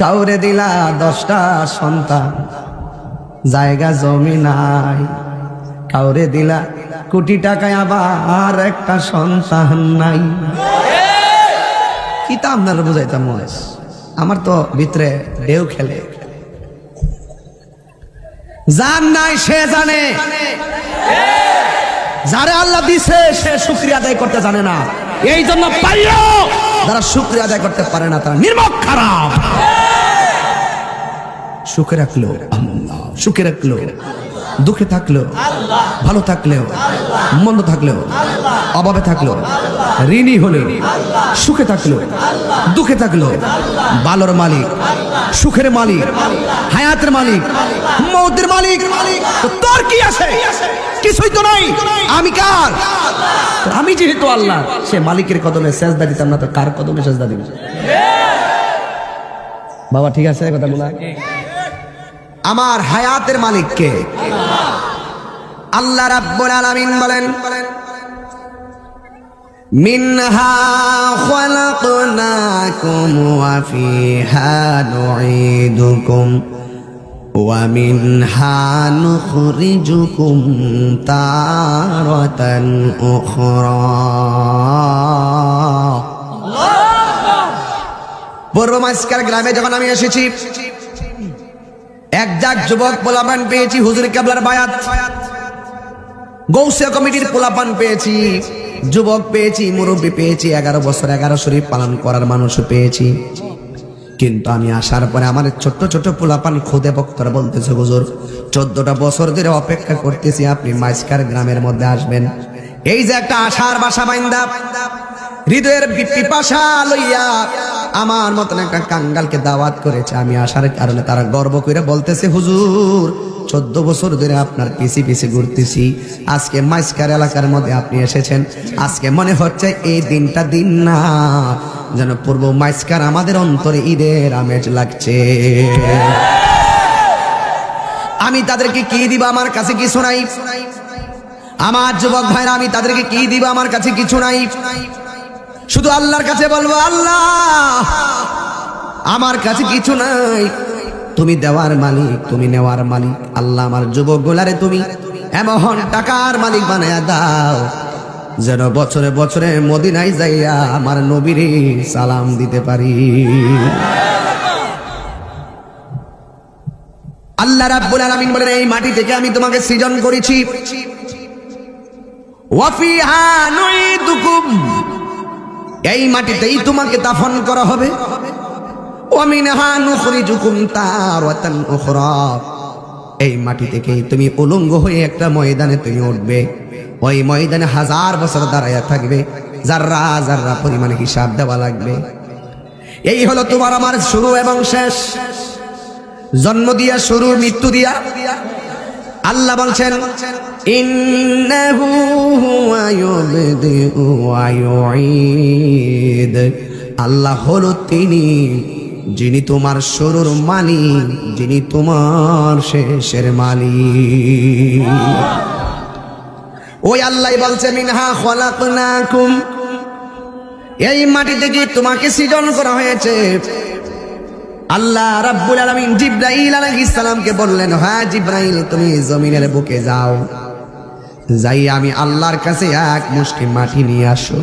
কাউরে দিলা 10টা সন্তান, জায়গা জমি নাই। কাউরে দিলা কোটি টাকায়, আবার একটা সন্তান নাই। কি তা আপনারা বুঝাইতাম, আমার তো ভিতরে ঢেউ খেলে। যার নাই সে জানে, যারা আল্লাহ দিছে সে শুকরিয়া আদায় করতে জানে না। এই জন্য পাইও যারা শুকরিয়া আদায় করতে পারে না তারা নির্মক খারাপ। সুখে রাখলো আল্লাহ, সুখে রাখলো, দুঃখে থাকলেও, ভালো থাকলেও, মন্দ থাকলেও, অভাবে থাকলেও, ঋণী হলেও, সুখে থাকলেও, দুঃখে থাকলেও, ভালোর মালিক, সুখের মালিক, হায়াতের মালিক, মৌতের মালিক। তো তোর কি আছে? কিছুই তো নাই। আমি কার? আমি যেহেতু আল্লাহ, সে মালিকের কদমে সেজদা দিতাম না তো কার কদমে সেজদা দিব? বাবা ঠিক আছে কথা বলা। আমার হায়াতের মালিক কে? আল্লাহ রাব্বুল আলামিন বলেন, মিনহা খালাকনাকুম ওয়া ফিহা নুঈদুকুম ওয়া মিনহা নুখরিজুকুম তারাতান উখরা। পূর্ব মাসকার গ্রামে যখন আমি এসেছি, একজাক যুবক পোলাপান পেয়েছি, হুজুর কেবলার বায়াত, গৌসিয়া কমিটির পোলাপান পেয়েছি, যুবক পেয়েছি, মুরব্বী পেয়েছি, 11 বছর 11 শরীফ পালন করার মানুষ পেয়েছি। কিন্তু আমি আসার পরে আমার ছোট্ট ছোট্ট পোলাপান খুদে বক্তরা বলতেছে, হুজুর 14টা বছর ধরে অপেক্ষা করতেছি আপনি মাইসকার গ্রামের মধ্যে আসবেন। এই যে একটা আশার বাসা বাইন্দা, হৃদয়ের পিপাসা লইয়া আমার মতন একটা কাঙ্গালকে দাওয়াত করেছে। আমি আসার কারণে তারা গর্ব করে বলতেছে, হুজুর 14 বছর ধরে আপনার পিছি পিছি ঘুরতেছি, আজকে মাইসকার এলাকার মধ্যে আপনি এসেছেন। আজকে মনে হচ্ছে এই দিনটা দিন না, যেন পূর্ব মাইসকার আমাদের অন্তরে ঈদের আমেজ লাগছে। আমি তাদেরকে কি দিব? আমার কাছে কিছু নাই। আমার যুবক ভাইরা, আমি তাদেরকে কি দিব? আমার কাছে কিছু নাই। শুধু আল্লাহর কাছে বলবো, আল্লাহ আমার কাছে কিছু নাই, তুমি দেওয়ার মালিক, তুমি নেওয়ার মালিক। আল্লাহ আমার যুবক গুলারে তুমি এমন টাকার মালিক বানায়া দাও যেন বছরে বছরে মদিনায় যাইয়া আমার নবীরে সালাম দিতে পারি। আল্লাহ রাব্বুল আলামিন বলেন, এই মাটি থেকে আমি তোমাকে সৃজন করেছি, ওয়া ফিহা নুঈদুকুম, এই মাটিতেই তোমাকে দাফন করা হবে, ওয়া মিনহা নুখরিজুকুম তারাতান উখরা, এই মাটি থেকে তুমি উলঙ্গ হয়ে একটা ময়দানে তুমি উঠবে। ওই ময়দানে 1000 বছর দাঁড়ায়া থাকবে, যাররা যাররা পরিমাণে হিসাব দেওয়া লাগবে। এই হলো তোমার আমার শুরু এবং শেষ, জন্ম দিয়া শুরু, মৃত্যু দিয়া। আল্লাহ বলছেন, ইন্নাহু হুয়া ইউবদিউ ওয়া ইউঈদ, আল্লাহ হলো তিনি যিনি তোমার শুরুর মালিক, যিনি তোমার শেষের মালিক। ওই আল্লাহ বলছে, মিনহা খালাকনাকুম, এই মাটি থেকে তোমাকে সৃজন করা হয়েছে। আল্লাহ রাব্বুল আলামিন জিবরাইল আলাইহিস সালামকে বললেন, হ্যাঁ জিবরাইল, তুমি জমিনের বুকে যাও, যাই আমি আল্লাহর কাছে এক মুষ্টি মাটি নিয়ে আসো।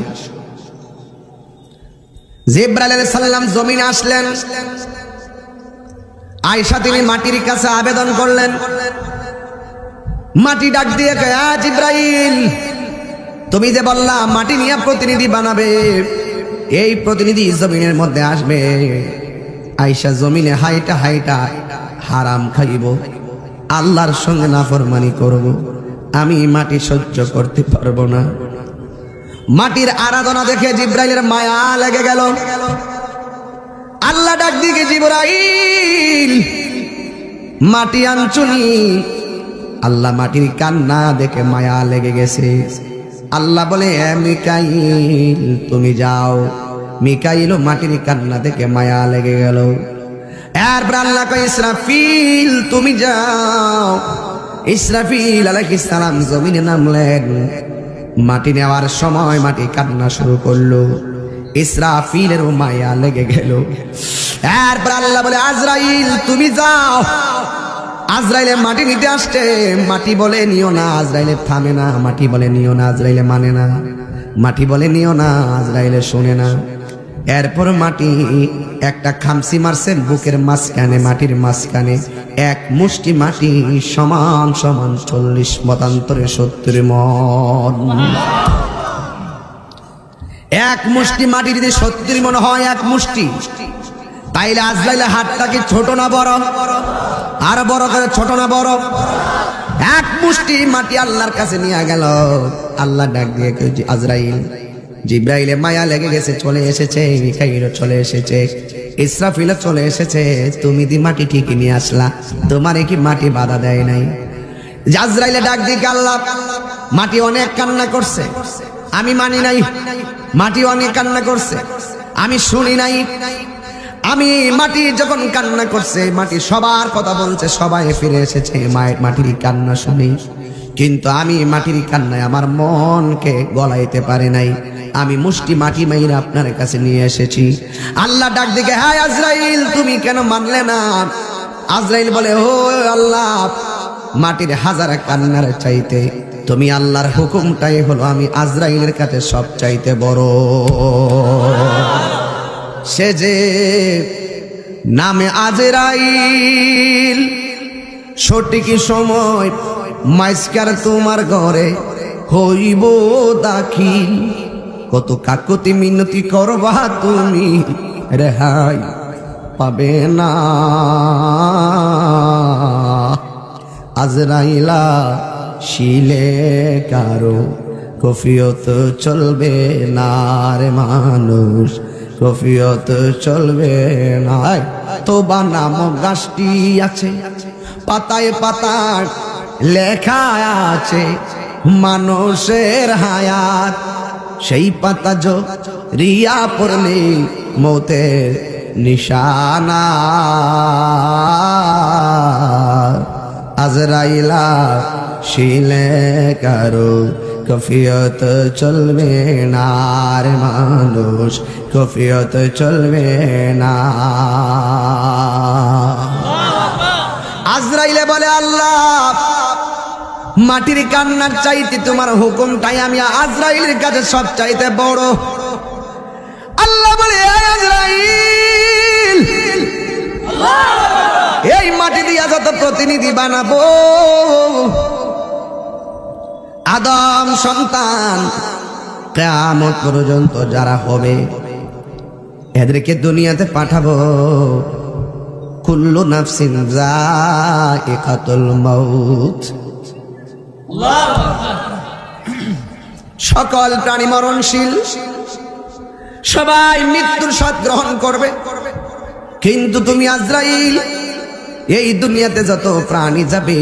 জিবরাইল আলাইহিস সালাম জমিনে আসলেন। আয়েশা তিনি মাটির কাছে আবেদন করলেন। মাটি ডাক দিয়ে কয়, হ্যাঁ জিবরাইল, তুমি যে বললা মাটি নিয়ে প্রতিনিধি বানাবে, এই প্রতিনিধি জমিনের মধ্যে আসবে। আয়েশা জমিনে হাইটা হাইটা হারাম খাইব, আল্লাহর সঙ্গে নাফরমানি করব, আমি মাটি সহ্য করতে পারবো না। মাটির আরাধনা দেখে জিবরাইলের মায়া লেগে গেল। আল্লাহ ডাক দিয়ে, জিবরাইল মাটি আনছুনি। আল্লাহ মাটির কান্না দেখে মায়া লেগে গেছে। আল্লাহ বলে, মিকাইল তুমি যাও। মিকাইল মাটির কান্না দেখে মায়া লেগে গেল। এরপর আল্লাহ কয়, ইসরাফিল তুমি যাও। ইসরাফিল আলাইহিস সালাম জমিনে নামলেন। মাটি নেওয়ার সময় মাটি কান্না শুরু করলো। ইসরাফিলেরও মায়া লেগে গেল। এরপর আল্লাহ বলে, আজরাইল তুমি যাও। আজরাইলে মাটি নিতে আসছে, মাটি বলে নিও না, আজরাইলে থামে না। মাটি বলে নিও না, আজরাইলে মানে না। মাটি বলে নিও না, আজরাইলে শোনে না। এরপর মাটি একটা খামসি মারছেন বুকের মাঝখানে, মাটির মাঝখানে এক মুষ্টি মাটি সমান সমান 40 মতান্তরে 70 মণ। এক মুষ্টি মাটি যদি 70 মণ হয়, এক মুষ্টি, তাইলে আজরাইলের হাতটা কি ছোট না বড়? আর বড় করে, ছোট না বড়? এক মুষ্টি মাটি আল্লাহর কাছে নিয়ে গেল। আল্লাহ ডাক দিয়ে কইছে, আজরাইল। জিব্রাইলে মায়া লেগে গেছে, চলে এসেছে। মিকাইলও চলে এসেছে, ইসরাফিলও চলে এসেছে। তুমি দি মাটি ঠিকই নিয়ে আসলা, তোমারে কি মাটি বাধা দেয় নাই? আজরাইলে ডাক দিয়ে, আল্লাহ মাটি অনেক কান্না করছে, আমি মানি নাই। মাটি অনেক কান্না করছে, আমি শুনি নাই। আমি মাটি যখন কান্না করছে, মাটি সবার কথা বলছে, সবাই ফিরে এসেছে মায়ের মাটির কান্না শুনি, কিন্তু আমি মাটির কান্নায় আমার মনকে গলাইতে পারে নাই। আমি মুষ্টি মাটি মাইরা আপনার কাছে নিয়ে এসেছি। আল্লাহ ডাক দিকে, হ্যাঁ আজরাইল তুমি কেন মানলে না? আজরাইল বলে, ও আল্লাহ, মাটির হাজার কান্নার চাইতে তুমি আল্লাহর হুকুমটাই হলো আমি আজরাইলের কাছে সব চাইতে বড়। সে যে নামে আজরাইল, সঠিক সময় মাইস্কার তোমার ঘরে হইব দাখিল। কত কাকুতি মিনতি করবা তুমি, রেহাই পাবে না। আজরাইলা শিলে কারো কফিয়ত চলবে না রে মানুষ, কফিয়ত চলবে না। তোবা নামক গাছটি আছে, পাতায় পাতায় লেখা আছে মানুষের হায়াত। সেই পাতা রিয়া পড়লে মৌতের নিশানা। আজরাইলা শিলে কারো কফিয়ত চলবে না রে মানুষ, কফিয়ত চলবে না। আজরাইলে বলে, আল্লাহ মাটির কান্নার চাইতে তোমার হুকুমটাই আমি আজরাইলের কাছে সব চাইতে বড়। আল্লাহ বলে, আজরাইল এই মাটি দিয়া যত প্রতিনিধি বানাবো, আদম সন্তান কিয়ামত পর্যন্ত যারা হবে, এদেরকে দুনিয়াতে পাঠাবো। কুল্লু নাফসিন যায়িকাতুল মাউত, সকল প্রাণী মরণশীল, সবাই মৃত্যুর স্বাদ গ্রহণ করবে। কিন্তু তুমি আজরাইল এই দুনিয়াতে যত প্রাণী যাবে,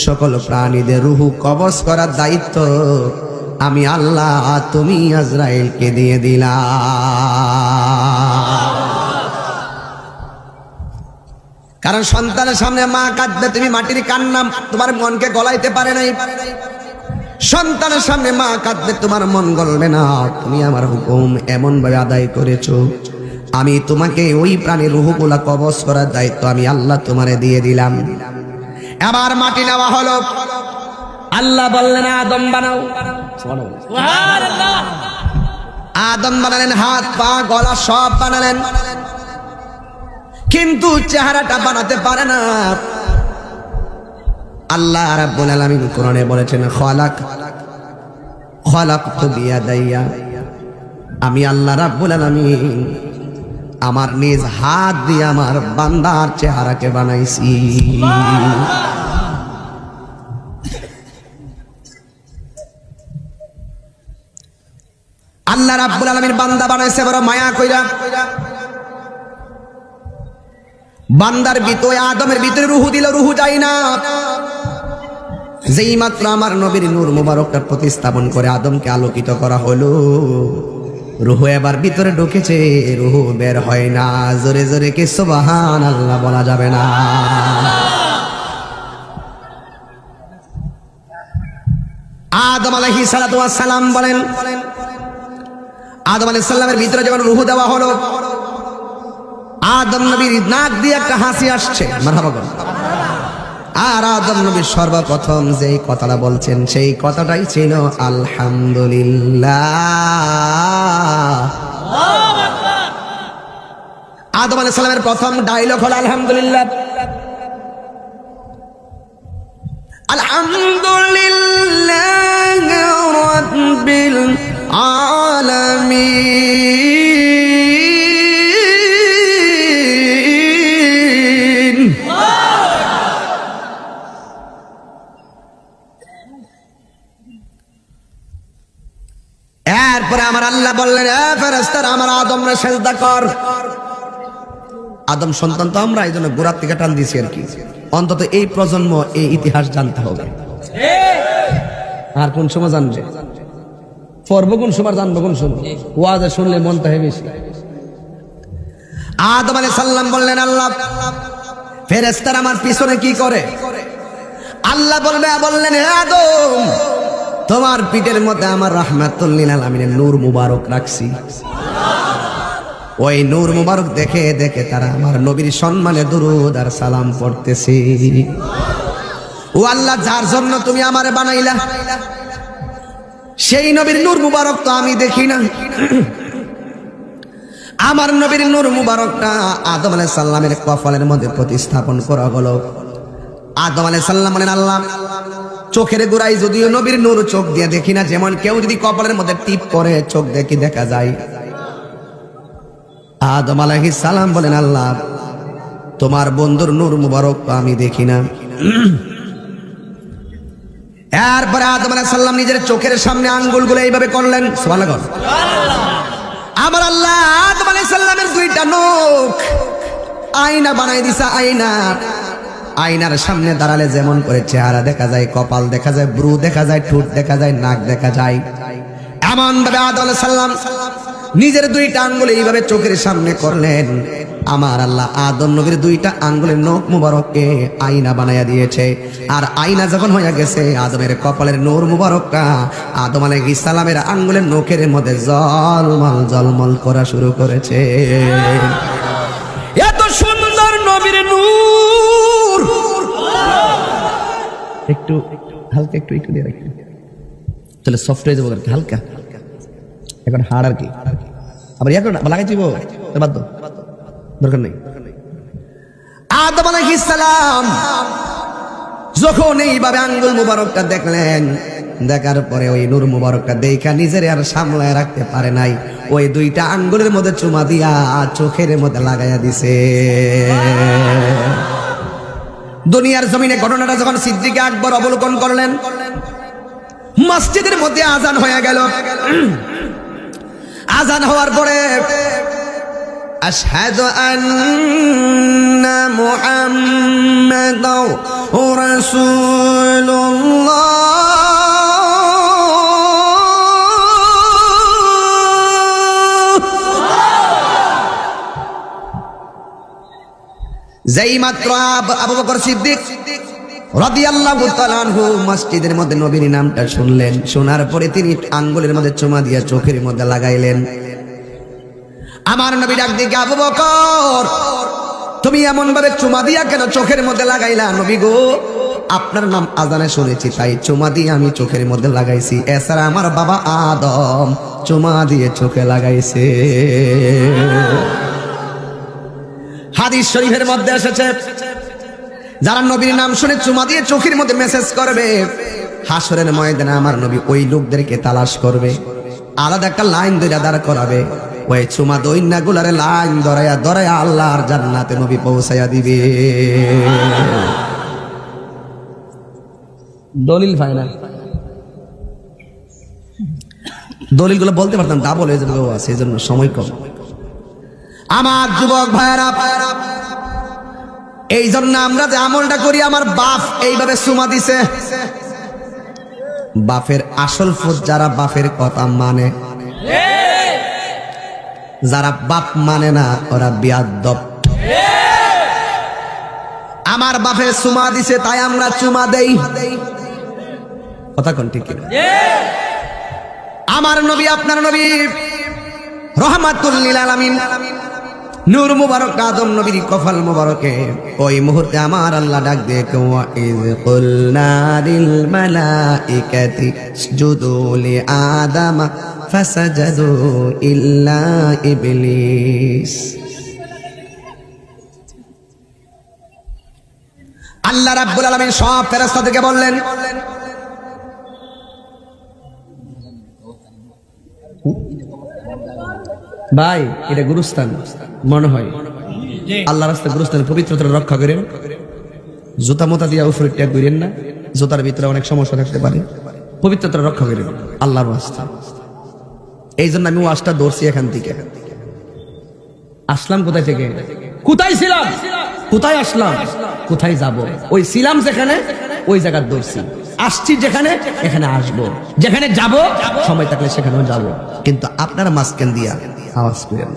সকল প্রাণীদের রুহু কবজ করার দায়িত্ব আমি আল্লাহ তুমি আজরাইলকে দিয়ে দিলা। কারণ সন্তানের সামনে মা কাঁদবে, তুমি মাটির কান্না তোমার মনকে গলাইতে পারে নাই। সন্তানের সামনে মা কাঁদবে, তোমার মন গলবে না। তুমি আমার হুকুম এমন ভাবে আদায় করেছো, আমি তোমাকে ওই প্রাণীর রুহগুলা কবজ করার দায়িত্ব আমি আল্লাহ তোমারে দিয়ে দিলাম। এবার মাটি নেওয়া হলো। আল্লাহ বললেন, আদম বানাও। আদম বানালেন, হাত পা গলা সব বানালেন, কিন্তু চেহারাটা বানাতে পারে না। আল্লাহ রাব্বুল আলামিন কোরআনে বলেছেন, খলাকতু বিয়াদাইয়া, আমি আল্লাহ রাব্বুল আলামিন আমার নিজ হাত দিয়ে আমার বান্দার চেহারাকে বানাইছি। আল্লাহ রাব্বুল আলামিন বান্দা বানাইছে বড় মায়া কইরা। বান্দার ভিতরে, আদমের ভিতরে রুহু দিল, রুহু যায় না। যেই মাত্র আমার নবীর নূর মুবারকটা প্রতিস্থাপন করে আদমকে আলোকিত করা হলো, রুহু এবার ভিতরে ঢুকেছে, রুহু বের হয় না। জোরে জোরে কি সুবহানাল্লাহ বলা যাবে না? আদম আলাইহিস সালাতু ওয়াস সালাম বলেন, আদম আলাইহিস সালামের ভিতরে যখন রূহ দেওয়া হলো, আদম নবীর নাক দিয়ে একটা হাসি আসছে, মারহাবা বলেন। আর আদম নবী সর্বপ্রথম যেই কথাটা বলছেন সেই কথাটাই ছিল আলহামদুলিল্লাহ। আদম আলাইহিস সালামের প্রথম ডায়লগ হলো আলহামদুলিল্লাহ। আলহামদুলিল্লাহি রাব্বিল আলামিন। এরপরে আমার আল্লাহ বললেন, এ ফেরেশতারা আমার আদমরে সেজদা কর। আদম সন্তান তো আমরা, এই জন্য গোড়ার থেকে টান দিছি আর কি। অন্তত এই প্রজন্ম এই ইতিহাস জানতে হবে। আর কোন সময় জানবে, পড়বো কোন সময়, জানবো কোন সময়, ওয়াজে শুনলে মনটা হয় বেশি। আদম আলাইহিস সালাম বললেন, আল্লাহ ফেরেশতারা আমার পিছনে কি করে? আল্লাহ বললেন, হে আদম, তোমার পিঠের মধ্যে আমার রাহমাতুল লিল আলামিনের নূর মুবারক রাখছি। ওই নূর মুবারক দেখে দেখে তারা আমার নবীর সম্মানে দুরূদ আর সালাম পড়তেছে। ও আল্লাহ, যার জন্য তুমি আমারে বানাইলা সেই নবীর নূর মুবারক তো আমি দেখি না। আমার নবীর নূর মুবারকটা আদম আলাইহিস সালামের কপালের মধ্যে প্রতিস্থাপন করা হলো। আদম আলাইহিস সালাম বলেন, আল্লাহ, চোখের গোড়ায় যদিও নবীর নূর চোখ দিয়ে দেখি না, যেমন কেউ যদি কপালের মধ্যে টিপ করে চোখ দেখি দেখা যায়। আদম আলাইহিস সালাম বলেন, আল্লাহ, তোমার বন্ধুর নূর মুবারক আমি দেখি না। এরপরে আদম আলাইহিস সালাম নিজের চোখের সামনে আঙ্গুলগুলো এইভাবে করলেন, সুবহানাল্লাহ। আমার আল্লাহ আদম আলাইহিস সালামের দুইটা নখ আয়না বানাই দিছে। আয়নার সামনে দাঁড়ালে যেমন করে চেহারা দেখা যায়, কপাল দেখা যায়, ব্রু দেখা যায়, ঠোঁট দেখা যায়, নাক দেখা যায়, এমন ভাবে আদম আলাইহিস সালাম নিজের দুইটা আঙ্গুল এইভাবে চোখের সামনে করলেন। আমার আল্লাহ আদম নবীর দুইটা আঙ্গুলের নখ মুবারককে আয়না বানায়া দিয়েছে। আর আয়না যখন হয়ে গেছে, আদমের কপালের নূর মুবারকটা আদম আলাইহিস সালামের আঙ্গুলের নখের মধ্যে জলমল জলমল করা শুরু করেছে। এত সুন্দর নবীর নূর। একটু হালকা, একটু দিয়ে রাখি, তাহলে সফট হয়ে যাবো হালকা। এখন হাড় আর কি, আবার ইয়া করে লাগাই দিব, বাদ দাও, দরকার নেই। আদম আলাইহিস সালাম যখন এইভাবে আঙ্গুল মুবারকটা দেখলেন, দেখার পরে ওই নূর মুবারকটা দেখা নিজের আর সামলায় রাখতে পারে নাই, ওই দুইটা আঙ্গুলের মধ্যে চুমা দিয়া চোখের মধ্যে লাগাইয়া দিছে। দুনিয়ার জমিনে ঘটনাটা যখন সিদ্দিক আকবর অবলোকন করলেন, মসজিদের মধ্যে আজান হয়ে গেল। আজান হওয়ার পরে আশহাদু আন্না মুহাম্মাদার রাসূলুল্লাহ, যেই মাত্র আবু বকর সিদ্দিক রাদিয়াল্লাহু তাআলা আনহু মসজিদের মধ্যে নবীর নামটা শুনলেন, শোনার পরে তিনি আঙ্গুলের মধ্যে চুমা দিয়ে চোখের মধ্যে লাগাইলেন। আমার নবী ডাক দিয়ে, আবু বকর, তুমি এমন ভাবে চুমা দিয়া কেন চোখের মধ্যে লাগাইলা? নবী গো, আপনার নাম আজানে শুনেছি তাই চুমা দিয়ে আমি চোখের মধ্যে লাগাইছি, এছাড়া আমার বাবা আদম চুমা দিয়ে চোখে লাগাইছে। হাদিস শরীফের মধ্যে এসেছে, যারা নবীর নাম শুনে চুমা দিয়ে চোখের মধ্যে মেসেজ করবে, হাসরের ময়দানে আমার নবী ওই লোকদেরকে তালাশ করবে, আলাদা একটা লাইন ধরে দাঁড় করাবে, ওই চুমা দইন্না গুলারে লাইন ধরায়া ধরায়া আল্লাহর জান্নাতে নবী পৌঁছায়া দিবে। দলিল পায় না, দলিলগুলো বলতে পারতাম, ডাবল হয়ে যাবে, সেই জন্য সময় কম। আমার যুবক ভাইয়েরা, এই জন্য আমরা যে আমলটা করি, আমার বাপ এইভাবে চুমা দিছে, বাপের আসল ফুট যারা বাপের কথা মানে, যারা বাপ মানে না ওরা বিয়াদ্দব। আমার বাপে চুমা দিছে তাই আমরা চুমা দেই, কথা কোন ঠিক কিনা? আমার নবী আপনার নবী রহমাতুল লিল আলামিন, নূর মুবারক আদম নবীর কফাল মুবারকে ওই মুহূর্তে আমার আল্লাহ ডাক দিয়ে ওয়া ইয কুলনা লিল মালাইকাতি ইসজুদু লি আদামা ফাসাজাদু ইল্লা ইবলিস। আল্লাহ রাব্বুল আলামিন সব ফেরেশতাদেরকে বললেন, ভাই এটা গুরুস্থান মনে হয়, আল্লাহ রাস্তায় গুরুস্থান, পবিত্রতা রক্ষা করেন, জুতা মোতা দিয়া উপরে ট্যাগ করেন না, জুতার ভিতরে অনেক সমস্যা থাকতে পারে, পবিত্রতা রক্ষা করেন আল্লাহর রাস্তা। এই জন্য আমি ওয়াজটা ধরছি এখান থেকে। আসলাম কোথায় থেকে, কোথায় ছিলাম, কোথায় আসলাম, কোথায় যাব, ওই ছিলাম যেখানে ওই জায়গায় ধরছি, আসছি যেখানে এখানে আসবো, যেখানে যাব সময় থাকলে সেখানেও যাব, কিন্তু আপনারা মাঝখান দিয়া আওয়াজ করেন।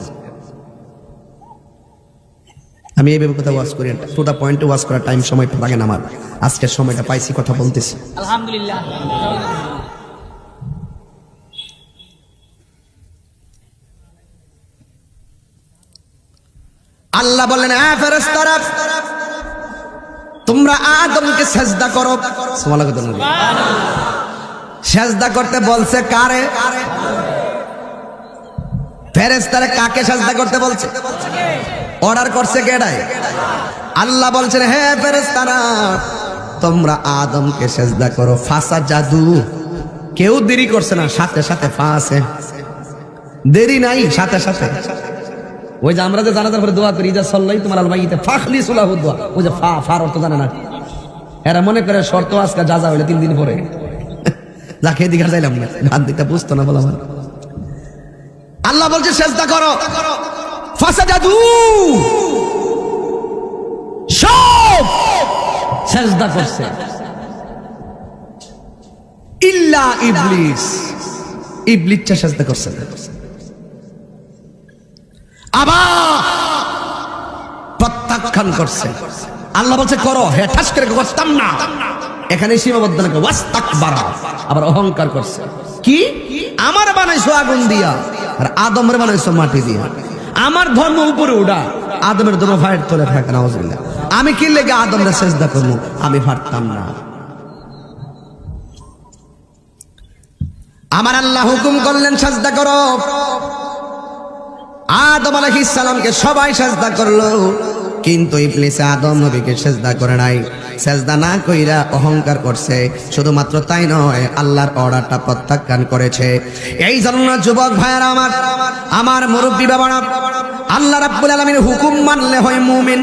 আমি এইভাবে কথা ওয়াজ করি, টু দা পয়েন্টে ওয়াজ করার টাইম সময় লাগে না আমার, আজকের সময়টা পাইছি কথা বলতেছি আলহামদুলিল্লাহ। আল্লাহ বললেন, হ্যাঁ ফেরেশতারা তোমরা আদমকে সেজদা করো। সুবহানাল্লাহ। সেজদা করতে বলছে কারে? ফেরেশতারা কাকে সেজদা করতে বলছে? অর্ডার করছে কেডায়? আল্লাহ বলছেন, হে ফেরেশতারা তোমরা আদমকে সেজদা করো। ফাসাজাদু, কেউ দেরি করছে না, সাথে সাথে ফাসে, দেরি নাই, সাথে সাথে। ওই যে আমরা যে জানাজার পরে দোয়া করি, যা সাল্লাই তোমার আলমাইতে ফাখলিসু লাহু দুআ, ওই যে ফার অর্থ জানে না এরা, মনে করে শর্ত আজকে যা হইলে 3 দিন পরে যাকে দিঘা যাইলাম না, ভাত দিতে বুঝতো না বলা। আল্লাহ বলছে সেজদা করো, ফাসাজাদু, সব সেজদা করছে ইল্লা ইবলিস, ইবলিসটা সেজদা করছে না। আবার প্রত্যাখ্যান করছে। আল্লাহ বলছে করো, হে ঠাস করে করতাম না, এখানে সীমাবদ্ধ না, ওয়াস্তাকবারা, আবার অহংকার করছে। কি আমার বানাইছো আগুন দিয়া আর আদমের বানাইছো মাটি দিয়া, আমার ধর্ম উপরে উঠা, আদমের ধর্ম ফাইট তোলে থাকে না, নাউজুবিল্লাহ। আমি কি লেগে আদমরে সেজদা করবো? আমি পারতাম না। আমার আল্লাহ হুকুম করলেন সেজদা করো। আদম আলাইহিস সালামকে সবাই সেজদা করলো, কিন্তু ইবলিস আদম নবীকে সেজদা করে নাই। সেজদা না কইরা অহংকার করছে। শুধুমাত্র তাই নয়, আল্লাহর অর্ডারটা প্রত্যাখ্যান করেছে। এই জন্য যুবক ভাইয়েরা আমার মুরব্বী বাবারা, আল্লাহ রাব্বুল আলামিনের হুকুম মানলে হয় মুমিন,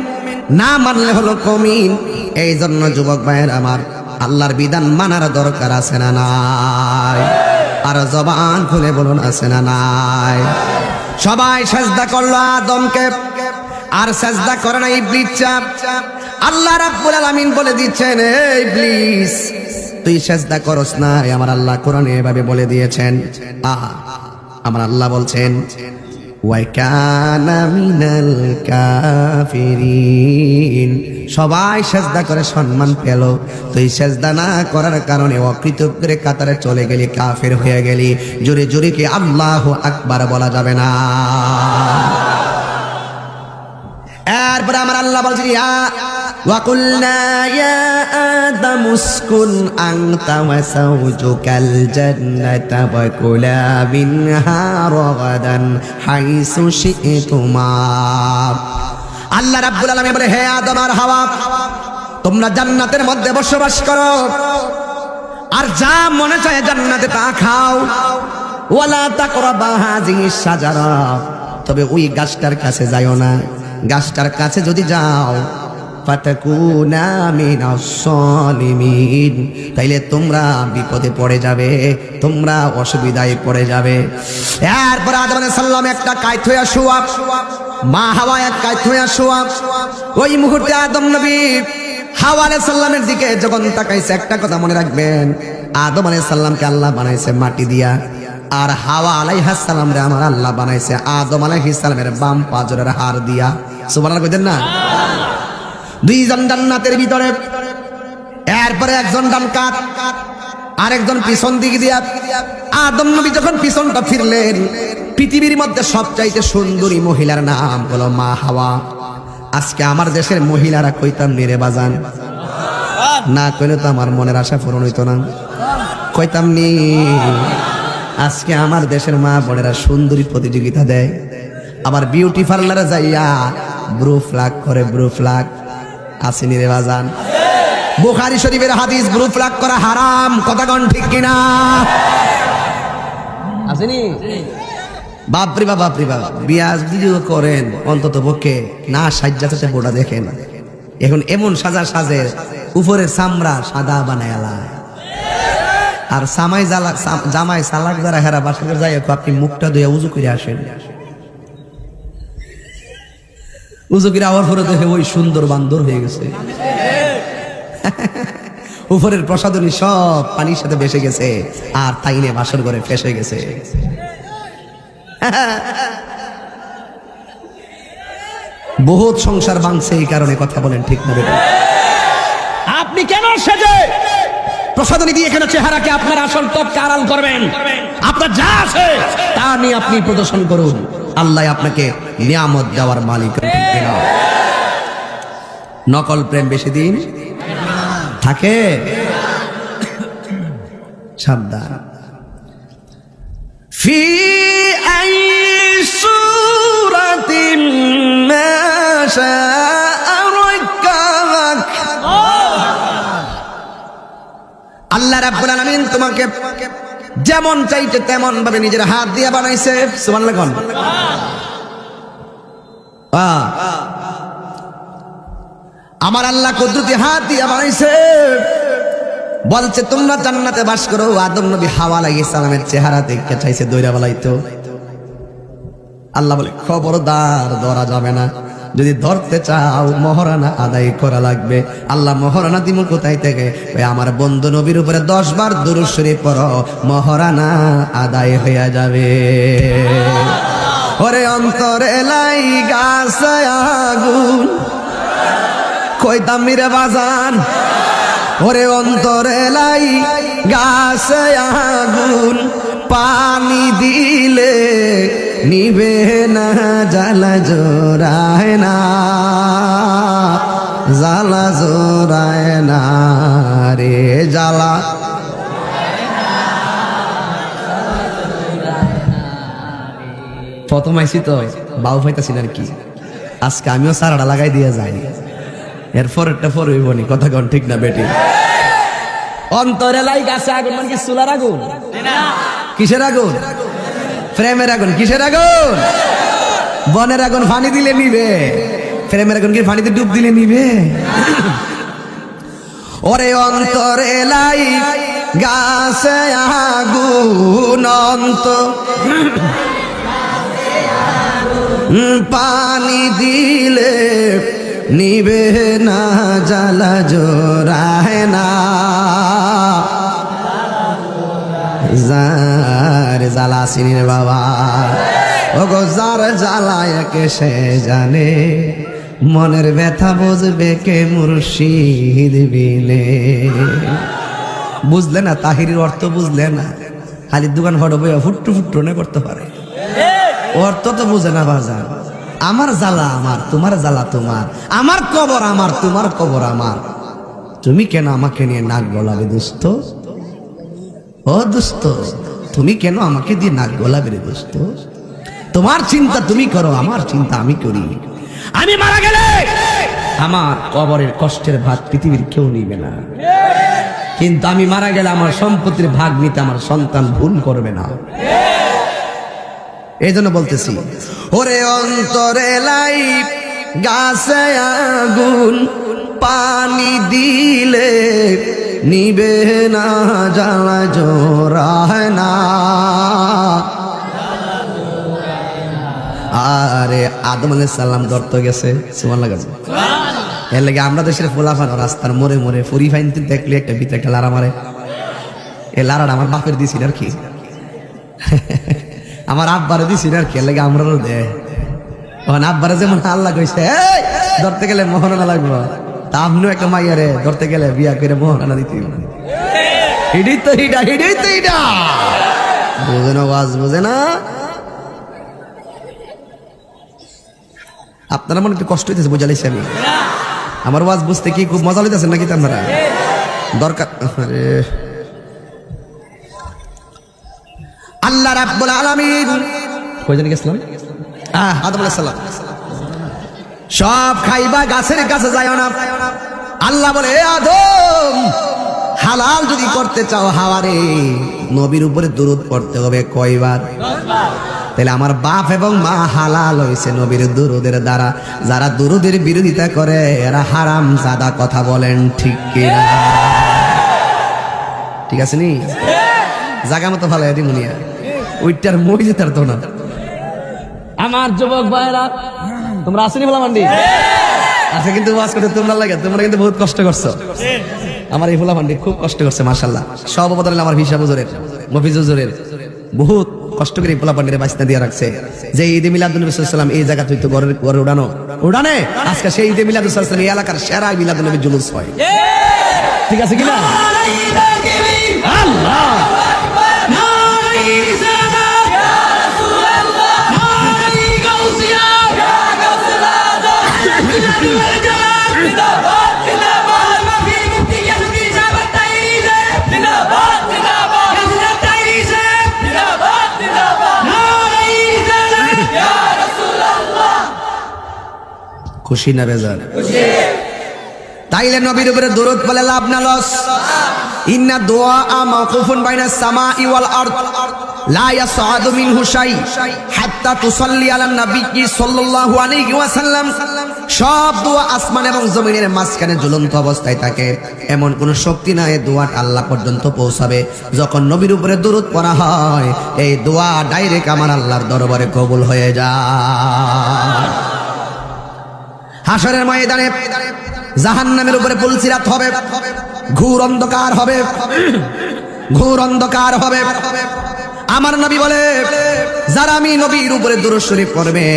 না মানলে হলো কমিন। এই জন্য যুবক ভাইয়েরা আমার, আল্লাহর বিধান মানার দরকার আছে না নাই? আর জবান খুলে বলুন আছে না নাই? সবাই সেজদা করলো আদমকে, আর সেজদা করে না ইবলিস। আল্লাহ রাব্বুল আলামিন বলে দিচ্ছেন, হে ইবলিস তুই সেজদা করস না। আমার আল্লাহ কোরআনে এভাবে বলে দিয়েছেন। আমার আল্লাহ বলছেন, ওয়া কানা মিনাল কাফিরিন, সবাই সেজদা করে সম্মান পেল, তুই সেজদা না করার কারণে অকৃতজ্ঞের কাতারে চলে গেলি, কাফের হয়ে গেলি। জোরে জোরে কি আল্লাহু আকবার বলা যাবে না? এরপরে আমার আল্লাহ বলছেন, ইয়া ওয়া কুলনা ইয়া আদাম উসকুন আনতা ওয়া যাওজুকাল জান্নাতা ওয়া কুলা মিনহা রাগাদান হাইসু শি'তুমা। আল্লাহ রাব্বুল আলামিন বলে, হে আদম আর হাওয়া তোমরা জান্নাতের মধ্যে বসবাস করো, আর যা মনে চায় জান্নাতে তা খাও। ওয়ালা তাকরাবা হাযিহিস শাজারা, তবে ওই গাছটার কাছে যাও না। গাছটার কাছে যদি যাও, ফাতাকুনা মিনাস সালিমিন, তাইলে তোমরা বিপদে পড়ে যাবে, তোমরা অসুবিধায় পড়ে যাবে। এরপর আদম আলাইহিস সালাম একটা কায়ত হয়ে শোয়া, মা হাওয়া এক কায়ত হয়ে শোয়া। ওই মুহূর্তে আদম নবী হাওয়া আলাইহিস সালামের দিকে যখন তাকাইছে, একটা কথা মনে রাখবেন, আদম আলাইহিস সালামকে আল্লাহ বানাইছে মাটি দিয়া, আর হাওয়া আলাইহিস সালাম রে আমার আল্লাহ বানাইছে আদম আলাইহিস সালামের বাম পাজরের হাড় দিয়া। সুবহানাল্লাহ কইতেন না? দুইজন জান্নাতের ভিতরে, এরপরে একজন ডান কাত, আরেকজন পিছন দিক দিয়া। আদম নবী যখন পিছনটা ফিরলেন, পৃথিবীর মধ্যে সবচাইতে সুন্দরী মহিলার নাম হলো মা হাওয়া। আজকে আমার দেশের মহিলারা কইতাম নিরে বাজান, না কইলে তো আমার মনের আশা পূরণ হইতো না। কইতাম নি আজকে আমার দেশের মা বোনেরা সুন্দরী প্রতিযোগিতা দেয়, আবার বিউটি পার্লারে যাইয়া ব্রু ফ্লাগ করে। ব্রু ফ্লাগ আসেনি রে বাজান? বুখারী শরীফের হাদিস, ব্রু ফ্লাগ করা হারাম। কথা কোন ঠিক কিনা? আসেনি? বাপরে বাবা, বাপরে বাবা, বিয়া যদি করেন অন্তত পক্ষে না সাজ্জা সাথে বোটা দেখেন। এখন এমন সাজা সাজে উপরে চামড়া সাদা বানায়ালায়, আর জামাই সালাক দ্বারা হেরা বাসাকে যাই আপনি মুখটা ধুয়ে উজু করে আসেন। উজু করে আওয়ার পরে দেখে ওই সুন্দর বান্দর হয়ে গেছে, উপরের প্রসাদনী সব পানির সাথে ভেসে গেছে, আর তাইনে বাসর ঘরে ফেসে গেছে। বহুত সংসার ভাঙছে এই কারণে। কথা বলেন ঠিক না বেটা? আপনি কেন সেজে প্রসাদনী দিয়ে কেন চেহারাকে আপনার আসল ত্বককে আড়াল করবেন? আপনার যা আছে তা নিয়ে আপনি প্রদর্শন করুন। আল্লাহ আপনাকে নিয়ামত দেওয়ার মালিক। নকল প্রেম বেশি দিন থাকে, সাবধান। ফি আই সূরাতিন মা শাআ রাক্কাক। আল্লাহ রাব্বুল আলামিন তোমাকে যেমন চাইতে তেমন ভাবে নিজের হাত দিয়ে বানাইছে। সুবহানাল্লাহ কোন? আমার আল্লাহ কুদরতি হাত দিয়ে বানাইছে। বলছে তোমরা জান্নাতে বাস করো। আদম নবী হাওয়া আলাইহিস সালামের চেহারা দেখতে চাইছে, দইরা বলাইতো। আল্লাহ বলে খবরদার, ধরা যাবে না। যদি ধরতে চাও মহারানা আদায় করা লাগবে। আল্লাহ মহারানা দিমু কোথায় থেকে? আমার বন্ধু নবীর উপরে 10 বার দুরূদ শরীফ পড়ো, মহারানা আদায় হয়ে যাবে। ওরে অন্তরে লাইগাছে আগুন, কইতাম রে বাজান। ওরে অন্তরে লাইগাছে আগুন, পানি দিলে নিবে না, জ্বালা জোড়ায় না, জ্বালা জোড়ায় না রে, জ্বালা। প্রথম আইসি তো বাউ পাইতাছি না আর কি। আজকে আমিও সারাটা লাগাই দিয়ে যাই, এরপর একটা পর হইবনি। কথা কন ঠিক না বেটি? অন্তরে লাইগাছে আগুন মানে কি চুলার আগুন? কিসের আগুন? প্রেমের আগুন। কিসের আগুন? বনের আগুন পানি দিলে নিবে, প্রেমের আগুন কি পানিতে ডুব দিলে নিবে? ওরে অন্তরে লাইগাছে আগুন, পানি দিলে নিবে না, জ্বালা জোড়ায় না, যার জ্বালা চিনি রে বাবা। ও গো যার জ্বালায় কে সে জানে, মনের ব্যথা বুঝবে কে মুর্শিদ বিনে। বুঝলে না? তাহিরির অর্থ বুঝলে না? খালি দোকান ফটো বইয়া ফুট্টু ফুট্টু করতে পারে, অর্থ তো বুঝে না বাজার। আমার জ্বালা আমার, তোমার জ্বালা তোমার, আমার কবর আমার, তোমার কবর আমার। তুমি কেন আমাকে নিয়ে নাক গলাবে দোস্ত? ও দোস্ত, তুমি কেন আমাকে দিয়ে নাক গলাবে রে দোস্ত? তোমার চিন্তা তুমি করো, আমার চিন্তা আমি করি। আমি মারা গেলে আমার কবরের কষ্টের ভাগ পৃথিবীর কেউ নিবে না, কিন্তু আমি মারা গেলে আমার সম্পত্তির ভাগ নিতে আমার সন্তান ভুল করবে না। এই জন্য বলতেছি, ওরে অন্তরে লাইগাছে আগুন, পানি দিলে নিবে না, জ্বালা জোড়ায় না। আরে আদম আলাইহিস সালাম ধরতে গেছে, সুবহানাল্লাহ গেছে। এর লাগে আমরা দেশের ফোলাফান রাস্তার মোড়ে মোড়ে ফুরি ফাইনতে দেখলে একটা ভিতরে একটা লারা মারে। এই লারাটা আমার বাপের দিছিল আর কি, আমার আব্বারে দিছিল আর কি। এর লাগে আমরাও দেয়। তখন আব্বারে যেমন আল্লাহ কইছে ধরতে গেলে মোহরানা লাগবো, তা আপনিও একটা মাইয়ারে ধরতে গেলে বিয়া করে মোহরানা দিতে। হিডি তো হিডা, হিডি তো হিডা। বুঝে না ওয়াজ, বুঝে না? আপনারা মনে একটু কষ্ট হইতেছে, বুঝাইছি আমি। আমার ওয়াজ বুঝতে কি খুব মজা লইতেছেন নাকি আপনারা? দরকার আল্লাহ রাব্বুল আলামিন কয়জন গেছিলাম? আদম আলাইহিস সালাম। সব খাইবা, গাছের কাছে যাইও না। আল্লাহ বলে, এ আদম, হালাল যদি করতে চাও হাওয়ারে নবীর উপরে দুরূদ পড়তে হবে কয়বার? তাহলে আমার বাপ এবং মা হালাল হয়েছে নবীর দুরূদের দ্বারা। যারা দুরূদের বিরোধিতা করে এরা হারাম জাদা কথা বলেন, ঠিক কিনা? ঠিক আছে নি? জায়গা মতো ভালো এদি মুনিয়া ওইটার মই যেতার তো না। আমার যুবক ভাইরা, তোমরা আসেনি বলা মান্ডি আচ্ছা, কিন্তু ওয়াজ করতে তোমরা লাগে, তোমরা কিন্তু বহুত কষ্ট করছো। আমার এই ফুলা মান্ডি খুব কষ্ট করছে মাশাআল্লাহ। সব অবদান আমার হিসাব হুজুরের, মফিজ হুজুরের বহুত কষ্ট করে পোলা পান্ডিরে বাঁচতে দিয়ে রাখছে। যে ঈদে মিলাদুন নবী সাল্লাল্লাহু আলাইহি ওয়াসাল্লাম এই জায়গা তুই তো ঘরে উড়ানে আজকে সেই ঈদে মিলাদুন সাল্লাল্লাহু আলাইহি ওয়াসাল্লাম এই এলাকার সেরা মিলাদুন নবী জুলুস হয়। ঠিক আছে কিনা? আল্লাহ খুশি না বেজার? তাইলে নবীর উপরে দরুদ বলে লাভ না লস? ইন্না দুআ মাওকুফুন বাইনাস সামাই ওয়াল আরদ লা ইয়াসআদু মিনহু শাই হাত্তা তুসাল্লি আলান নবী সাল্লাল্লাহু আলাইহি ওয়াসাল্লাম। সব দোয়া আসমান এবং জমিনের মাঝখানে ঝুলন্ত অবস্থায় থাকে, এমন কোন শক্তি নাই দোয়াটা আল্লাহ পর্যন্ত পৌঁছাবে। যখন নবীর উপরে দরুদ পড়া হয় এই দোয়া ডাইরেক্ট আমার আল্লাহর দরবারে কবুল হয়ে যায়। হাসরের ময়দানে জাহান্নামের উপরে পুলসিরাত হবে, ঘোর অন্ধকার হবে, ঘোর অন্ধকার হবে। আমার নবী বলে, যারা আমি নবীর উপরে দুরূদ শরীফ পড়বে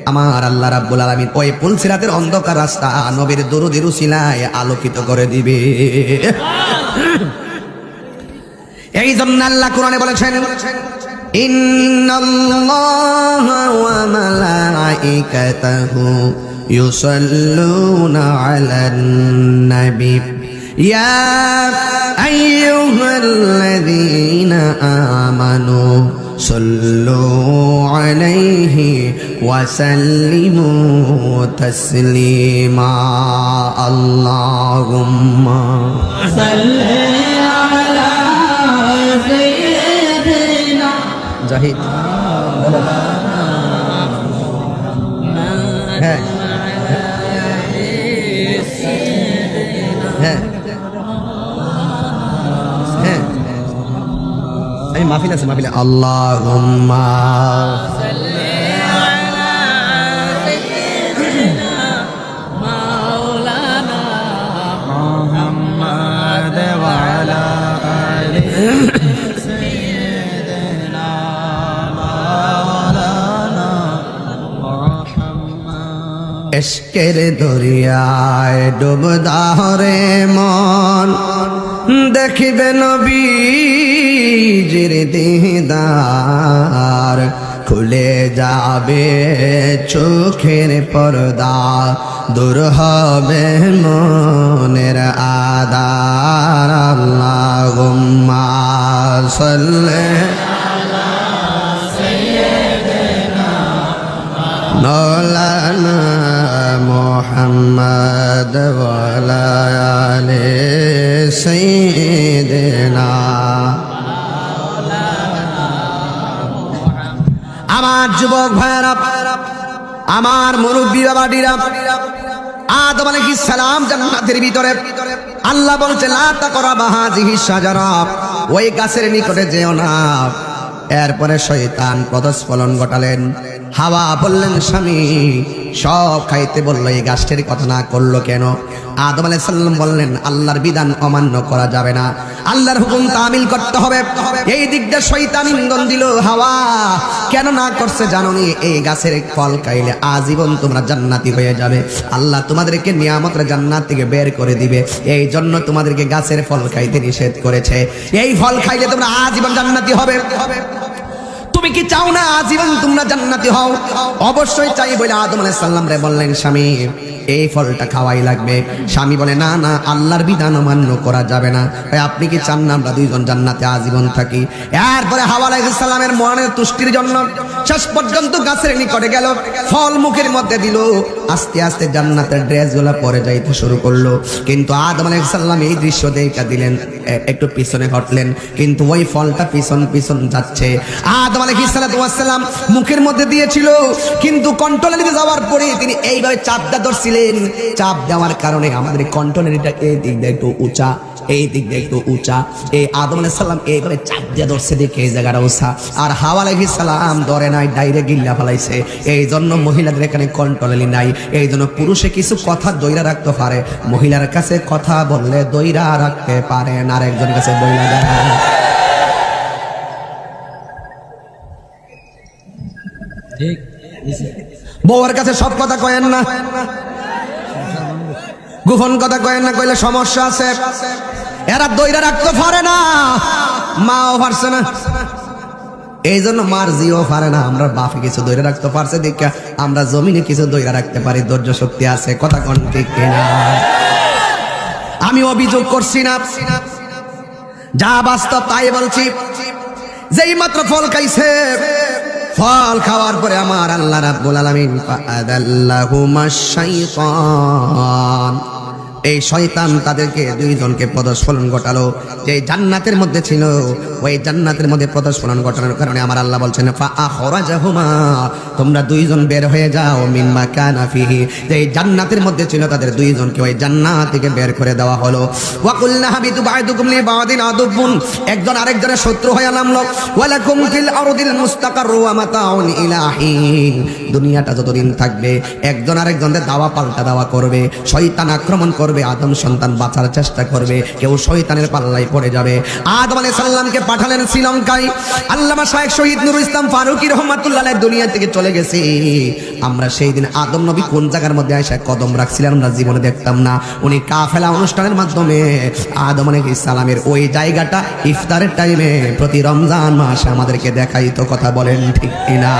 আমার আল্লাহ রাব্বুল আলামিন ওই পুলসিরাতের অন্ধকার রাস্তা নবীর দুরূদের উসিলায় আলোকিত করে দিবে। এই জন্য আল্লাহ কোরআনে বলেছেন, ইন্নাল্লাহা ওয়া মালাইকাতাহু ইউসাল্লুনা আলান নবী ইয়া আইয়ুহাল্লাযীনা আমানু সাল্লু আলাইহি ওয়া সাল্লিমু তাসলিমা। আল্লাহুম্মা সাল্লি আলা সাইয়্যিদিনা জাহিদ। হ্যাঁ হ্যাঁ হ্যাঁ, এই মাহফিল আছে, মাহফিলে আল্লাহুম্মা সাল্লি আলা সাইয়্যিদিনা মাওলানা মুহাম্মদ ওয়া আলা আলি সাইয়্যিদিনা মাওলানা মুহাম্মদ। ইশকের দরিয়ায় ডুব দারে মন, দেখিবে নবীজির দিদার, খুলে যাবে চোখের পর্দা, দূর হবে মনের আদার। আল্লাহুম্মা সাল্লি আলা সাইয়্যিদিনা মাওলানা মুহাম্মদ ওয়া আলা আলি সাইয়্যিদিনা। আমার যুবক ভাইরা, আমার মুরব্বী বাবাডিরা, আদম আলাইহিস সালাম জান্নাতের ভিতরে আল্লাহ বলছে লা তাকরাবা হাযিহি শাজারা, ওই গাছের নিকটে যেও না। এরপরে শয়তান পদস্খলন ঘটালেন। হাওয়া বললেন, স্বামী সব খাইতে বললো, এই গাছটির কথা না করলো কেন? আদম আলাইহিস সালাম বললেন, আল্লাহর বিধান অমান্য করা যাবে না, আল্লাহর হুকুম তামিল করতে হবে। এই দিক দিয়ে শয়তান ইন্ধন দিল, হাওয়া কেন না করছে জানোনি? এই গাছের ফল খাইলে আজীবন তোমরা জান্নাতি হয়ে যাবে, আল্লাহ তোমাদেরকে নিয়ামতের জান্নাত থেকে বের করে দিবে, এই জন্য তোমাদেরকে গাছের ফল খাইতে নিষেধ করেছে। এই ফল খাইলে তোমরা আজীবন জান্নাতি হবে। তুমি কি চাও না আজীবন তোমরা জান্নাতি হও? অবশ্যই চাই বলে আদম আলাইহিস সালাম রে বললেন, স্বামী এই ফলটা খাওয়াই লাগবে। স্বামী বলে, না না, আল্লাহর বিধান অমান্য করা যাবে না। আপনি কি চান না আমরা দুইজন জান্নাতে আজীবন থাকি? এরপরে হাওয়া আলাইহিস সালামের মনের তুষ্টির জন্য শেষ পর্যন্ত গাছের নিকটে গেল, ফল মুখের মধ্যে দিল, আস্তে আস্তে জান্নাতের ড্রেসগুলো পরে যাইতে শুরু করলো। কিন্তু আদম আলাইহিস সালাম এই দৃশ্য দেখা দিলেন, একটু পিছনে হটলেন, কিন্তু ওই ফলটা পিছন পিছন যাচ্ছে। আদম আলাইহিস সালাম মুখের মধ্যে দিয়েছিল, কিন্তু কন্ট্রোলারিতে যাওয়ার পরে তিনি এইভাবে চাপটা ধরছিলেন। চাপ দেওয়ার কারণে আমাদের কন্ট্রোলারিটা এই দিক দিয়ে একটু উঁচা, এই দিক দিয়ে একটু উঁচা। এই আদম আলাইহিস সালাম এইভাবে চাপ দিয়ে ধরছে দেখে এই জায়গাটা উঁচা, আর হাওয়া আলাইহিস সালাম ধরে নাই, ডাইরেক্ট গিল্লা ফেলাইছে। এই জন্য মহিলাদের এখানে কন্ট্রোলারি নাই। এই জন্য পুরুষে কিছু কথা দইরা রাখতে পারে, মহিলার কাছে কথা বললে দইরা রাখতে পারে না, আরেকজনের কাছে বইলা দেয়। ঠিক বউয়ের কাছে সব কথা কয়েন না, গোপন কথা কয়েন না, কইলে সমস্যা আছে। এরা দইরা রাখতে পারে না, মাও পারছে না, এই জন্য মার জিও পারে না। আমরা বাপে কিছু দইরা রাখতে পারছে দেখে আমরা জমিনে কিছু দইরা রাখতে পারি, ধৈর্য শক্তি আছে। কথা কোন ঠিক কিনা? আমি অভিযোগ করছি না, যা বাস্তব তাই বলছি। যেই মাত্র ফল খাইছে, ফল খাওয়ার পরে আমার আল্লাহ রাব্বুল আলামিন ফাআদাল্লাহুমাশ শাইতান, এই শয়তান তাদেরকে দুইজনকে পদস্খলন ঘটালো। যে জান্নাতের মধ্যে ছিল, ওই জান্নাতের মধ্যে পদস্খলন ঘটানোর কারণে আমার আল্লাহ বলছেন ফাআখরাজাহুমা, তোমরা দুইজন বের হয়ে যাও মিম্মা কানা ফিহি, যে জান্নাতের মধ্যে ছিল তাদের দুইজনকে ওই জান্নাত থেকে বের করে দেওয়া হলো। ওয়া কুলনা হাবিতু বা'দুকুম লিবা'দিন আদুবুন, একজন আরেকজনের শত্রু হয়ে নামলো। ওয়ালাকুম ফিল আরদিল মুস্তাকাররু ওয়া মাতাউন ইলা হিন, দুনিয়াটা যতদিন থাকবে একজন আরেকজনের দাওয়া পাল্টা দাওয়া করবে, শয়তান আক্রমণ করবে, আদম সন্তান বাঁচার চেষ্টা করবে, কেউ শয়তানের পাল্লায় পড়ে যাবে। আদম আলাইহিস সালামকে পাঠালেন শ্রীলঙ্কায়। আল্লামা শায়েখ শহীদ নুরুল ইসলাম ফারুকী রাহমাতুল্লাহ আলাইহি দুনিয়া থেকে চলে গেছে। আমরা সেই দিন আদম নবী কোন জায়গার মধ্যে আয়েশা কদম রাখছিলেন আমরা জীবনে দেখতাম না। উনি কাফেলা অনুষ্ঠানের মাধ্যমে আদম আলাইহিস সালামের ওই জায়গাটা ইফতারের টাইমে প্রতি রমজান মাসে আমাদেরকে দেখাইতো। কথা বলেন ঠিক কিনা?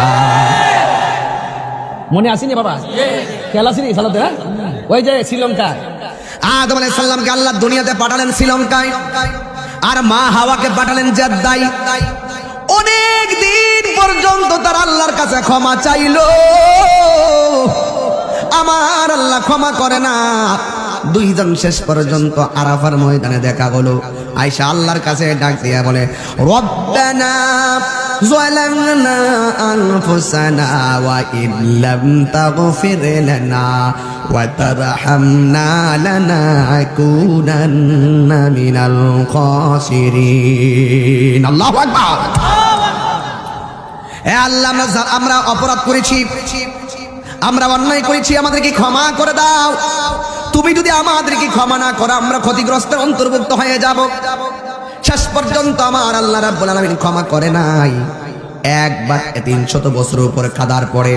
মনে আসেনি বাবা? খেয়াল আসেনি সালাতে? ওই যে শ্রীলঙ্কা, আদম আলাইহিস সালামকে আল্লাহ দুনিয়াতে পাঠালেন শ্রীলঙ্কায়, আর মা হাওয়াকে পাঠালেন জেদ্দায়। অনেক দিন পর্যন্ত তার আল্লাহর কাছে ক্ষমা চাইলো, আমার আল্লাহ ক্ষমা করে না। দুইজন শেষ পর্যন্ত আরাফার ময়দানে দেখা হলো। আয়েশা আল্লাহর কাছে ডাক দিয়া বলে, রব্বানা যালামনা আনফুসানা ওয়া ইন লাম তাগফির লানা ওয়া তারহামনা লানাকুনান্না মিনাল খাসিরিন। আল্লাহু আকবার। হে আল্লাহ, আমরা অপরাধ করেছি, আমরা অন্যায় করেছি, আমাদেরকে ক্ষমা করে দাও। তুমি যদি আমাদেরকে ক্ষমা না করো আমরা ক্ষতিগ্রস্তের অন্তর্ভুক্ত হয়ে যাব। শেষ পর্যন্ত আমার আল্লাহ রাব্বুল আলামিন ক্ষমা করে নাই। একবার 300 বছর উপরে কাদার পরে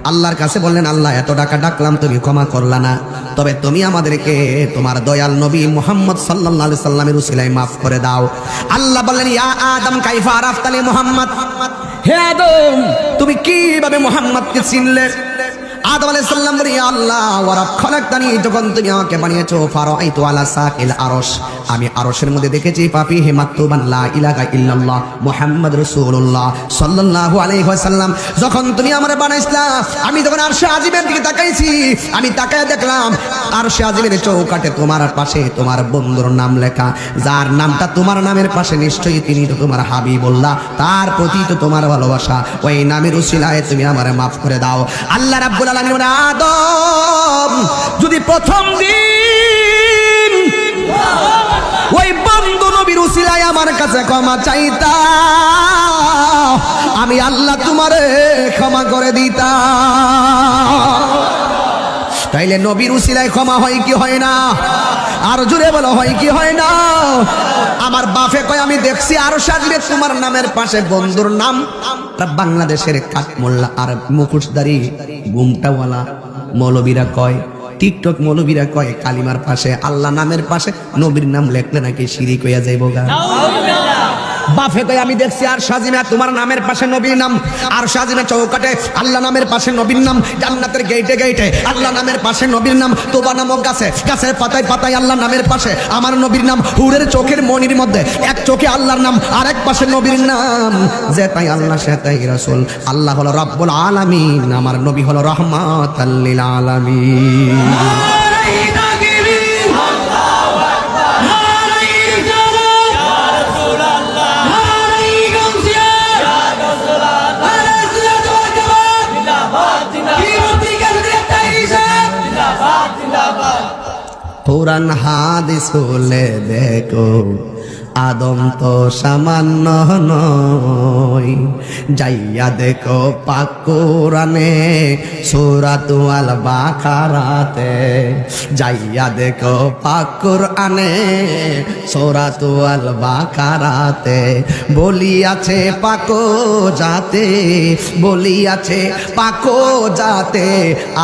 আল্লাহর কাছে বললেন, আল্লাহ এত টাকা ডাকলাম তুমি ক্ষমা করলা না, তবে তুমি আমাদেরকে তোমার দয়াল নবী মুহাম্মদ সাল্লাল্লাহু আলাইহি সাল্লামের উসিলায় মাফ করে দাও। আল্লাহ বললেন, ইয়া আদম কাইফা আরাফতালি মুহাম্মদ, হে আদম তুমি কিভাবে মুহাম্মদকে চিনলে? আদম আলাইহিস সালাম বলে, ইয়া আল্লাহ ওয়া রাব খালাকতানি, যখন তুমি আমাকে বানিয়েছো ফারাআইতু আলা সাকিল আরশ, আমি আরশের মধ্যে দেখেছি পাপি হে মাকতুবান লা ইলাহা ইল্লাল্লাহ মুহাম্মদ রাসূলুল্লাহ সাল্লাল্লাহু আলাইহি ওয়াসাল্লাম। যখন তুমি আমারে বানাইছলা আমি তখন আরশে আজিমের দিকে তাকাইছি, আমি তাকায় দেখলাম আরশে আজিমের চৌকাঠে তোমার পাশে তোমার বন্ধুর নাম লেখা, যার নামটা তোমার নামের পাশে নিশ্চয়ই তিনি তো তোমার হাবিবুল্লাহ, তার প্রতি তো তোমার ভালোবাসা, ওই নামের উসিলায় তুমি আমারে মাফ করে দাও। আল্লাহ রাব্বুল আলামিন বলে, আদম যদি প্রথম দিন ওই বন্ধু নবীর উসিলায় আমার কাছে ক্ষমা চাইতা, আমি আল্লাহ তোমারে ক্ষমা করে দিতা। তাইলে নবীর উসিলায় ক্ষমা হয় কি হয় না? আর জোরে বলো, হয় কি হয় না? আমার বাপে কয় আমি দেখছি আরো সাজবে তোমার নামের পাশে বন্ধুর নাম। বাংলাদেশের কাঠমোল্লা আর মুখোশধারী গুমটাওয়ালা মৌলবীরা কয়, টিকটক মৌলবীরা কয় কালিমার পাশে আল্লাহ নামের পাশে নবীর নাম লেখলে নাকি শিরিক হইয়া যাইব গা। বাফে কই আমি দেখছি আর সাজিনা তোমার নামের পাশে নবীর নাম, আর সাজিনা চৌকাটে আল্লাহ নামের পাশে নবীর নাম, জান্নাতের গেটে গেটে আল্লাহ নামের পাশে নবীর নাম, তোবা নামক গাছে গাছের পাতায় পাতায় আল্লাহ নামের পাশে আমার নবীর নাম, হুরের চোখের মনির মধ্যে এক চোখে আল্লাহর নাম আর এক পাশে নবীর নাম, যে তাই আল্লাহ সে তাই রাসূল। আল্লাহ হলো রব্বুল আলামিন, আমার নবী হলো রাহমাতাল লিল আলামিন। কোরআন হাদিস খুলে দেখো, আদম তো সামান্য নয়, যাইয়া দেখো পাক কোরআনে সূরাত আল বাকারাতে, যাইয়া দেখো পাক কোরআনে সূরাত আল বাকারাতে, বলিয়াছে পাকো যাতে, বলিয়াছে পাকো যাতে,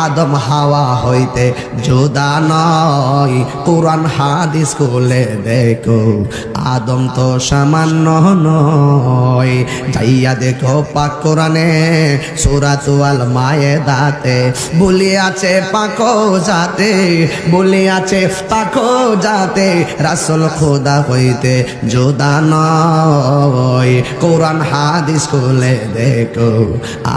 আদম হাওয়া হইতে জুদা নয়। কোরআন হাদিস খুলে দেখো, আদম তো সামান্য নয়, যাইয়া দেখো পাক কোরআনে সূরাত আল মায়েদাতে, বলিয়াছে পাকো যাতে, বলিয়াছে পাকো যাতে, রাসূল খোদা হইতে জুদা নয়। কোরআন হাদিস খুলে দেখো,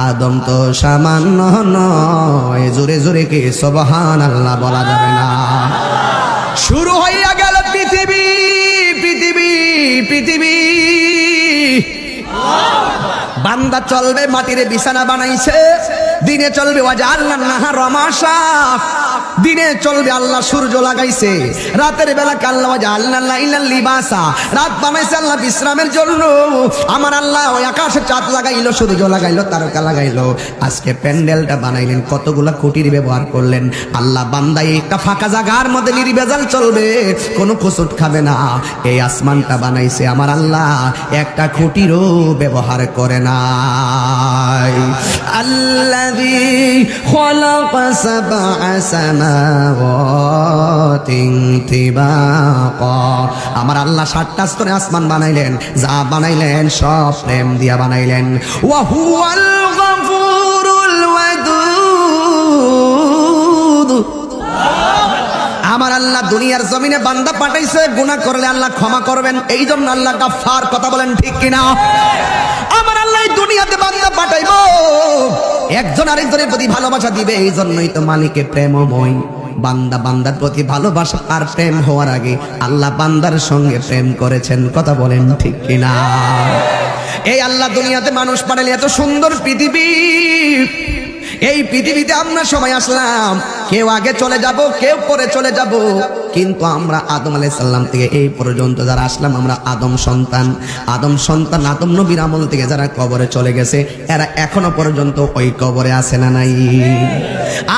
আদম তো সামান্য নয়। জোরে জোরে কি সুবহানাল্লাহ বলা যাবে না? শুরু হইয়া গেল পৃথিবী, পৃথিবী, পৃথিবী। বান্দা চলবে মাটিরে বিছানা বানাইছে, দিনে চলবে ওয়াজআলনান নাহারা মাশা, দিনে চলবে আল্লাহ সূর্য লাগাইছে, রাতের বেলা আল্লাহ ওয়াজআলনাল লাইলা লিবাসা, রাত বানাইছে আল্লাহ বিশ্রামের জন্য। আমার আল্লাহ ওই আকাশে চাঁদ লাগাইলো, সূর্য লাগাইলো, তারকা লাগাইলো। আজকে প্যান্ডেলটা বানাইলেন, কতগুলা খুঁটির ব্যবহার করলেন। আল্লাহ বান্দা একটা ফাঁকা জায়গার মধ্যে নির্ভেজাল চলবে, কোনো কুসুট খাবে না। এই আসমানটা বানাইছে আমার আল্লাহ, একটা খুঁটিরও ব্যবহার করে নাই। আল্লাযী খালাকা সাবআ সামাওয়াতিন তিবাকা, আমার আল্লাহ 7টা স্তরে আসমান বানাইলেন, যা বানাইলেন সব প্রেম দিয়া বানাইলেন। ওয়া হুয়াল গফুরুল ওয়াদুদ, আমার আল্লাহ দুনিয়ার জমিনে বান্দা পাঠাইছে, গুনাহ করলে আল্লাহ ক্ষমা করবেন, এই জন্য আল্লাহ গাফফার। কথা বলেন ঠিক কিনা? আমার আল্লাহ এই দুনিয়াতে বান্দা পাঠাইবো, একজন আরেকজনের প্রতি ভালোবাসা দিবে, এই জন্যই তো মালিকে প্রেমময়। বান্দা বান্দার প্রতি ভালোবাসা আর প্রেম হওয়ার আগে আল্লাহ বান্দার সঙ্গে প্রেম করেছেন। কথা বলেন ঠিক কিনা? এই আল্লাহ দুনিয়াতে মানুষ পাঠাইলে, এত সুন্দর পৃথিবী, এই পৃথিবীতে আমরা সবাই আসলাম, কেউ আগে চলে যাব, কেউ পরে চলে যাব, কিন্তু আমরা আদম আলাইহিস সালাম থেকে এই পর্যন্ত যারা আসলাম, আমরা আদম সন্তান। আদম সন্তান, আদম নবীর আমল থেকে যারা কবরে চলে গেছে, এরা এখনো পর্যন্ত ওই কবরে আছে না নাই?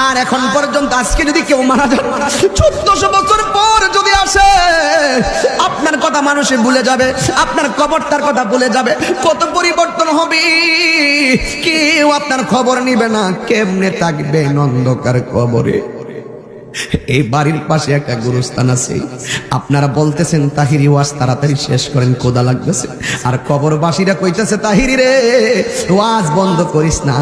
আর এখন পর্যন্ত আজকে যদি কেউ মারা যায়, 1400 বছর পর যদি আসে, আপনার কথা মানুষে ভুলে যাবে, আপনার কবরটার কথা ভুলে যাবে। কত পরিবর্তন হবে, কেউ আপনার খবর নিবে না। কেমনে থাকবেন অন্ধকার কবরে? এই বাড়ির পাশে একটা গুরুস্থান আছে, আপনারা বলতেছেন তাহিরি ওয়াজ তাড়াতাড়ি শেষ করেন, ক্ষুধা লাগতেছে। আর কবরবাসীরা কইতেছে, তাহিরি রে ওয়াজ বন্ধ করিস না,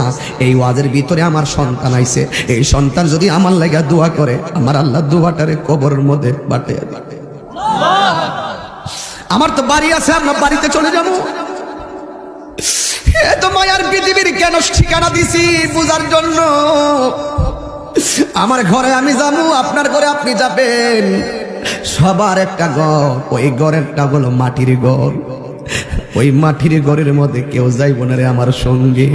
এই ওয়াজের ভিতরে আমার সন্তান আইছে, এই সন্তান যদি আমার লাগা দোয়া করে, আমার আল্লাহ দোয়াটারে কবরের মধ্যে বাটিয়ে দিবে। আমার তো বাড়ি আছে, আমরা বাড়িতে চলে যাবো। এত মায়ার পৃথিবীর কেন ঠিকানা দিছি বুঝার জন্য। আমার ঘরে আমি যাবো, আপনার ঘরে আপনি যাবেন, সবার একটা ঘর, ওই ঘরেরটা হলো মাটির ঘর। ওই মাটির ঘরের মধ্যে কেউ যাইব না রে আমার সঙ্গে।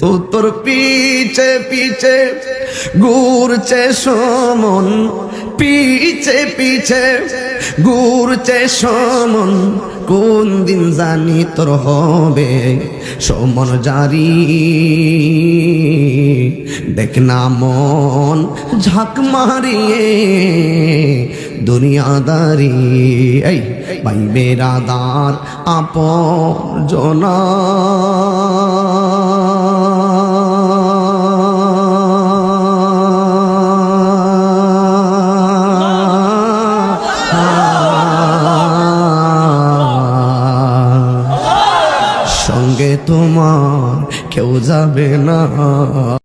তো তোর পিছে পিছে ঘুরছে সমন, পিছে পিছে ঘুরছে সমন, কোন দিন জানি তোর হবে সমন জারি। দেখ না মন ঝাঁক মারিয়ে দুনিয়াদারি, এই ভাই বেরাদার আপনজনা। কেউ যাবে না।